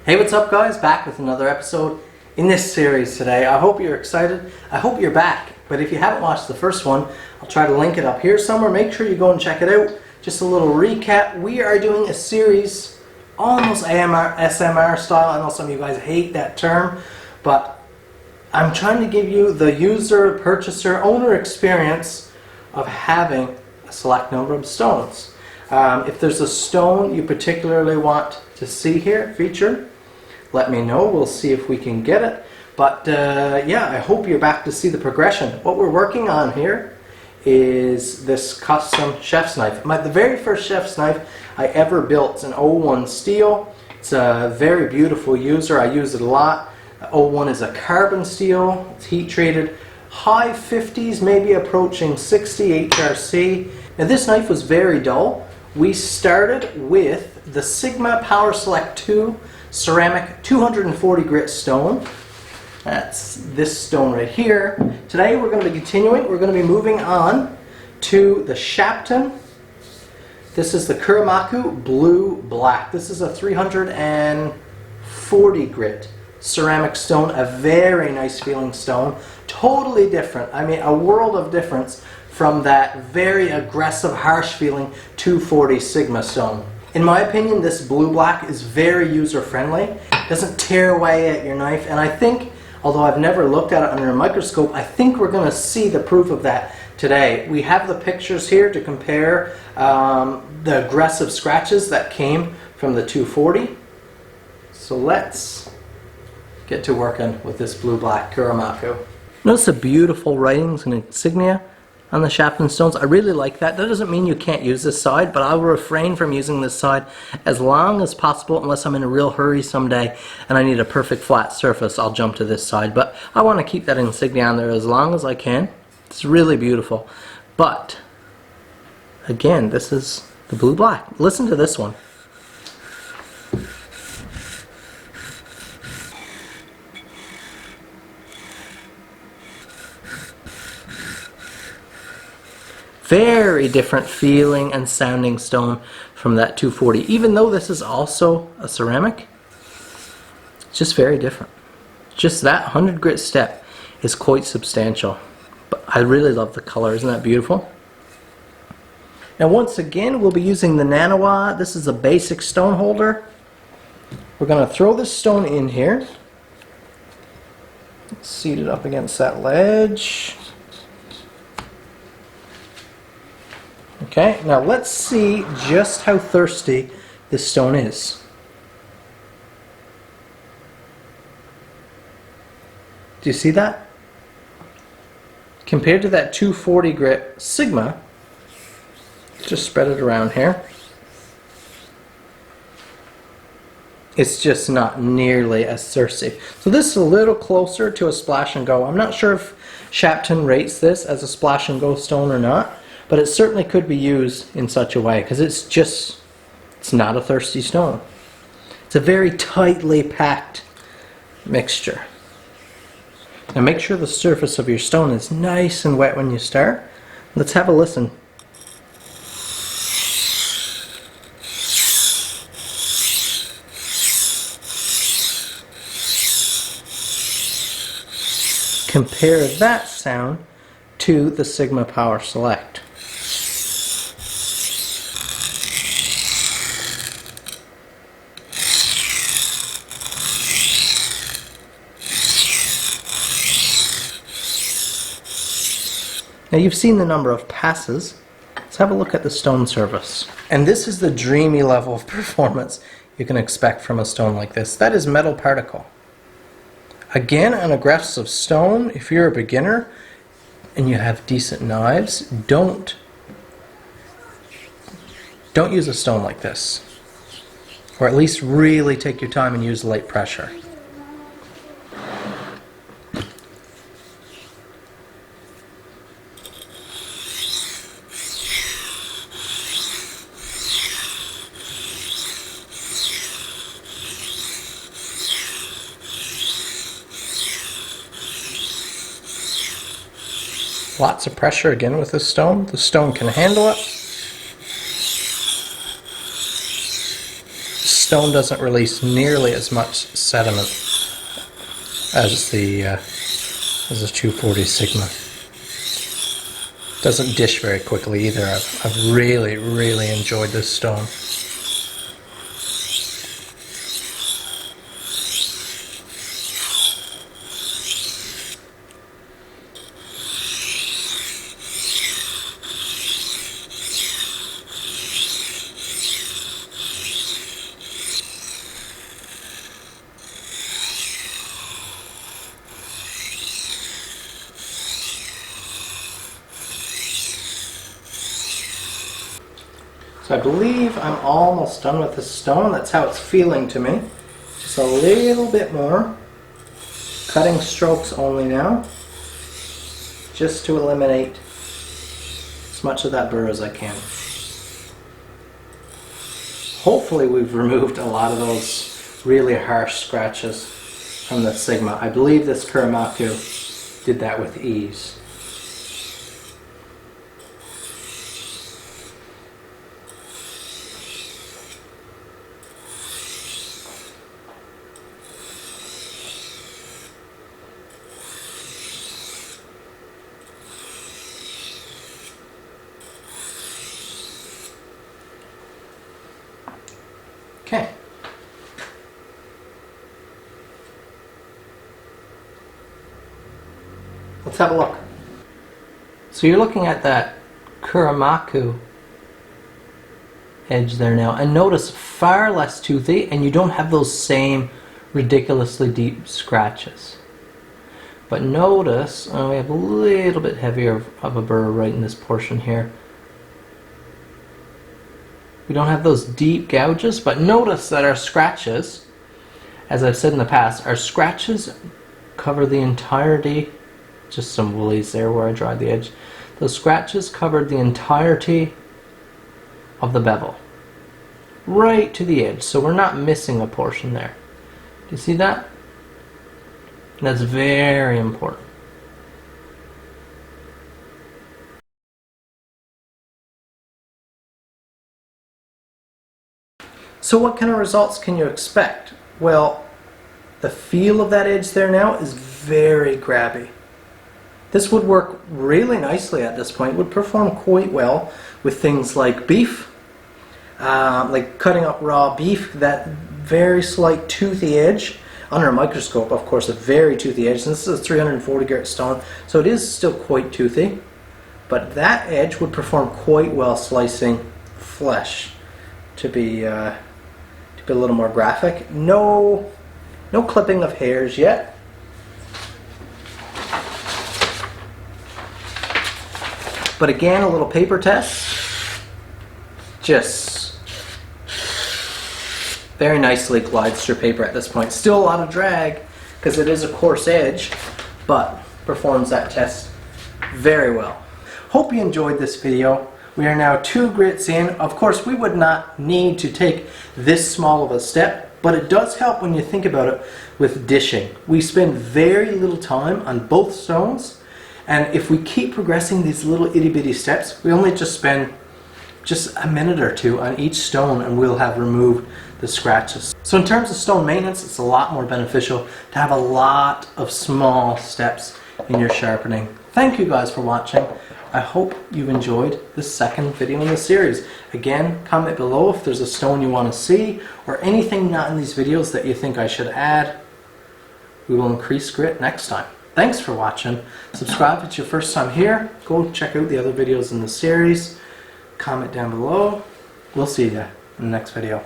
Hey, what's up guys? Back with another episode in this series today. I hope you're excited. I hope you're back. But if you haven't watched the first one, I'll try to link it up here somewhere. Make sure you go and check it out. Just a little recap. We are doing a series almost SMR style. I know some of you guys hate that term, but I'm trying to give you the user, purchaser, owner experience of having a select number of stones. If there's a stone you particularly want to see here featured, let me know. We'll see if we can get it. But yeah, I hope you're back to see the progression. What we're working on here is this custom chef's knife. The very first chef's knife I ever built is an 01 steel. It's a very beautiful user. I use it a lot. 01 is a carbon steel. It's heat treated. High 50s, maybe approaching 60 HRC. Now this knife was very dull. We started with the Sigma Power Select 2 ceramic 240 grit stone. That's this stone right here. Today we're going to be continuing. We're going to be moving on to the Shapton. This is the Kuromaku Blue Black. This is a 340 grit ceramic stone. A very nice feeling stone. Totally different. I mean, a world of difference from that very aggressive, harsh feeling 240 Sigma stone. In my opinion, this blue black is very user friendly. Doesn't tear away at your knife, and I think, although I've never looked at it under a microscope, I think we're going to see the proof of that today. We have the pictures here to compare the aggressive scratches that came from the 240. So let's get to working with this blue black Kuromaku. Notice the beautiful writings and insignia on the Shapton stones. I really like that. That doesn't mean you can't use this side, but I will refrain from using this side as long as possible unless I'm in a real hurry someday and I need a perfect flat surface. I'll jump to this side, but I want to keep that insignia on there as long as I can. It's really beautiful. But again, this is the blue black. Listen to this one. Very different feeling and sounding stone from that 240. Even though this is also a ceramic, it's just very different. Just that 100 grit step is quite substantial. But I really love the color. Isn't that beautiful? Now once again, we'll be using the Nanowa. This is a basic stone holder. We're going to throw this stone in here. Seat it up against that ledge. Okay, now let's see just how thirsty this stone is. Do you see that? Compared to that 240 grit Sigma, just spread it around here. It's just not nearly as thirsty. So this is a little closer to a splash and go. I'm not sure if Shapton rates this as a splash and go stone or not, but it certainly could be used in such a way because it's not a thirsty stone. It's a very tightly packed mixture. Now make sure the surface of your stone is nice and wet when you start. Let's have a listen. Compare that sound to the Sigma Power Select. Now you've seen the number of passes. Let's have a look at the stone surface. And this is the dreamy level of performance you can expect from a stone like this. That is metal particle. Again, an aggressive stone, if you're a beginner and you have decent knives, don't use a stone like this. Or at least really take your time and use light pressure. Lots of pressure again with this stone. The stone can handle it. stone doesn't release nearly as much sediment as the 240 Sigma. Doesn't dish very quickly either. I've really enjoyed this stone. So I believe I'm almost done with this stone. That's how it's feeling to me. Just a little bit more. Cutting strokes only now. Just to eliminate as much of that burr as I can. Hopefully we've removed a lot of those really harsh scratches from the Sigma. I believe this Kuromaku did that with ease. Okay. Let's have a look. So you're looking at that Kuromaku edge there now, and notice far less toothy, and you don't have those same ridiculously deep scratches. But notice we have a little bit heavier of a burr right in this portion here. We don't have those deep gouges, but notice that our scratches, as I've said in the past, our scratches cover the entirety, just some woolies there where I dried the edge. Those scratches covered the entirety of the bevel, right to the edge, so we're not missing a portion there. Do you see that? That's very important. So what kind of results can you expect? Well, the feel of that edge there now is very grabby. This would work really nicely at this point. It would perform quite well with things like beef, like cutting up raw beef, that very slight toothy edge. Under a microscope, of course, a very toothy edge. And this is a 340 grit stone, so it is still quite toothy. But that edge would perform quite well slicing flesh, to be a little more graphic. No clipping of hairs yet. But again, a little paper test. Just very nicely glides through paper at this point. Still a lot of drag because it is a coarse edge, but performs that test very well. Hope you enjoyed this video. We are now 2 grits in. Of course, we would not need to take this small of a step, but it does help when you think about it with dishing. We spend very little time on both stones, and if we keep progressing these little itty bitty steps, we only just spend just a minute or two on each stone and we'll have removed the scratches. So in terms of stone maintenance, it's a lot more beneficial to have a lot of small steps in your sharpening. Thank you guys for watching. I hope you've enjoyed this second video in the series. Again, comment below if there's a stone you want to see or anything not in these videos that you think I should add. We will increase grit next time. Thanks for watching. Subscribe if it's your first time here. Go check out the other videos in the series. Comment down below. We'll see you in the next video.